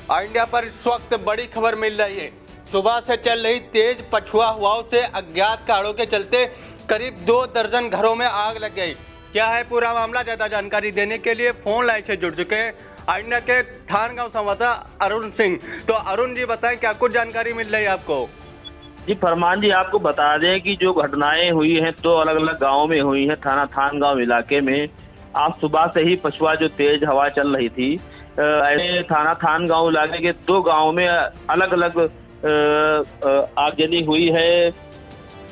India पर इस वक्त बड़ी खबर मिल रही है। सुबह से चल रही तेज पछुआ हवाओं से अज्ञात कारणों के चलते करीब 2 दर्जन घरों में आग लग गई। क्या है पूरा मामला, ज्यादा जानकारी देने के लिए फोन लाइन से जुड़ चुके हैं इंडिया के थानगांव संवाददाता अरुण सिंह। तो अरुण जी बताएं, क्या कुछ जानकारी मिल रही है आपको? जी फरमान जी, आपको बता दें कि जो घटनाएं हुई हैं 2 अलग अलग गांवों में हुई हैं। थाना थानगांव इलाके में आज सुबह से ही पछुआ जो तेज हवा चल रही थी, ऐसे थाना थानगांव इलाके के 2 गांवों में अलग अलग आगजनी हुई है।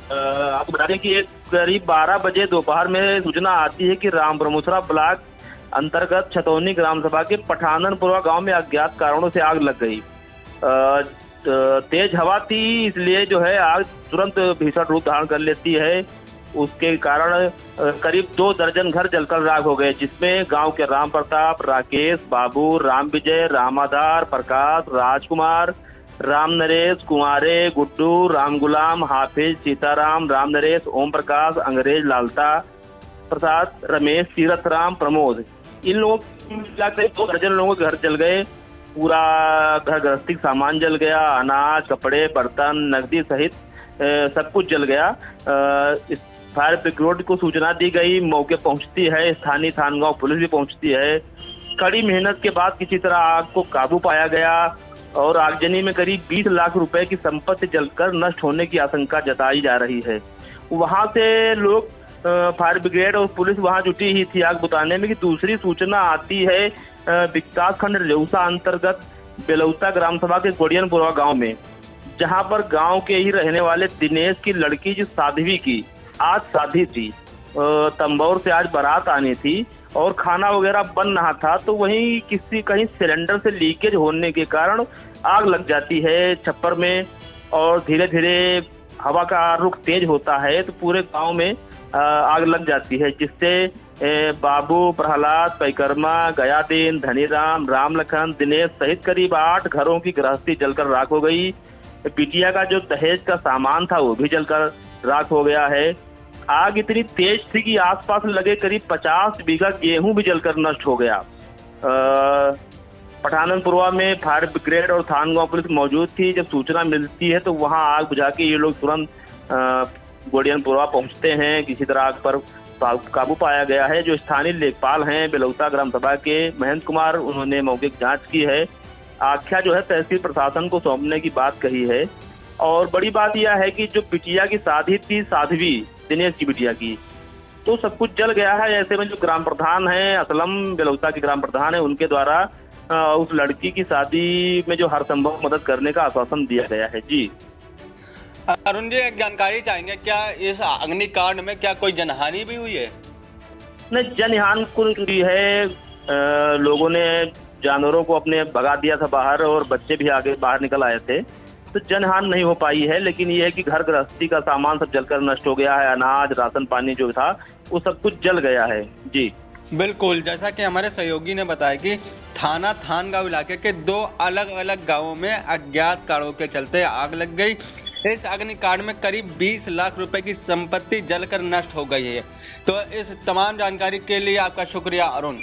आपको बता दें कि एक करीब 12 बजे दोपहर में सूचना आती है कि रामब्रह्मपुरा ब्लॉक अंतर्गत छतौनी ग्राम सभा के पठाननपुरा गांव में अज्ञात कारणों से आग लग गई। तेज हवा थी, इसलिए जो है आग तुरंत भीषण रूप धारण कर लेती है। उसके कारण करीब 2 दर्जन घर जलकर राख हो गए, जिसमें गांव के राम प्रताप, राकेश, बाबू, राम विजय, रामाधार, प्रकाश, राजकुमार, राम नरेश, कुंवारे, गुड्डू, राम गुलाम, हाफिज, सीताराम, राम नरेश, ओम प्रकाश, अंग्रेज, लालता प्रसाद, रमेश, तीरथ राम, प्रमोद, इन लोगों के 2 दर्जन लोगों के घर जल गए। पूरा घर गृहस्थी सामान जल गया, अनाज, कपड़े, बर्तन, नकदी सहित सब कुछ जल गया। इस फायर ब्रिगेड को सूचना दी गई, मौके पहुंचती है, स्थानीय थानगांव पुलिस भी पहुंचती है। कड़ी मेहनत के बाद किसी तरह आग को काबू पाया गया और आगजनी में करीब 20 लाख रुपए की संपत्ति जलकर नष्ट होने की आशंका जताई जा रही है। वहां से लोग, फायर ब्रिगेड और पुलिस वहां जुटी ही थी आग बुझाने में कि दूसरी सूचना आती है विकास खंड रेउसा अंतर्गत बेलौता ग्राम सभा के गोडियनपुरा गांव में, जहां पर गांव के ही रहने वाले दिनेश की लड़की जो साध्वी की आज शादी थी, तंबौर से आज बारात आनी थी और खाना वगैरह बन रहा था, तो वहीं कहीं सिलेंडर से लीकेज होने के कारण आग लग जाती है छप्पर में। और धीरे धीरे हवा का रुख तेज होता है तो पूरे गांव में आग लग जाती है, जिससे बाबू, प्रहलाद, पैकर्मा, गयादीन, धनीराम, रामलखन, दिनेश सहित करीब 8 घरों की गृहस्थी जलकर राख हो गई। बिटिया का जो दहेज का सामान था वो भी जलकर राख हो गया है। आग इतनी तेज थी कि आसपास लगे करीब 50 बीघा गेहूं भी जलकर नष्ट हो गया। पठाननपुरा में फायर ब्रिगेड और थानगांव पुलिस मौजूद थी। जब सूचना मिलती है तो वहां आग बुझा के ये लोग तुरंत गोडियनपुरा पहुंचते हैं। किसी तरह आग पर काबू पाया गया है। जो स्थानीय लेखपाल हैं बेलौता ग्राम सभा के महेंद्र कुमार, उन्होंने मौके की जांच की है। आख्या जो है तहसील प्रशासन को सौंपने की बात कही है। और बड़ी बात यह है कि जो बिटिया की शादी थी, साध्वी दिनेश की बिटिया की, तो सब कुछ जल गया है। ऐसे में जो ग्राम प्रधान है, असलम बेलौता के ग्राम प्रधान है, उनके द्वारा उस लड़की की शादी में जो हर संभव मदद करने का आश्वासन दिया गया है। जी अरुण जी, एक जानकारी चाहेंगे, क्या इस अग्निकांड में क्या कोई जनहानि भी हुई है? नहीं, जनहानि कुछ हुई है। लोगों ने जानवरों को अपने भगा दिया था बाहर और बच्चे भी आगे बाहर निकल आए थे, तो जनहानि नहीं हो पाई है। लेकिन ये है कि घर गृहस्थी का सामान सब जलकर नष्ट हो गया है। अनाज, राशन पानी जो था वो सब कुछ जल गया है। जी बिल्कुल, जैसा कि हमारे सहयोगी ने बताया कि थाना थानगांव इलाके के 2 अलग अलग गांवों में अज्ञात कारणों के चलते आग लग गई। इस अग्निकांड में करीब 20 लाख रुपए की संपत्ति जलकर नष्ट हो गई है। तो इस तमाम जानकारी के लिए आपका शुक्रिया अरुण।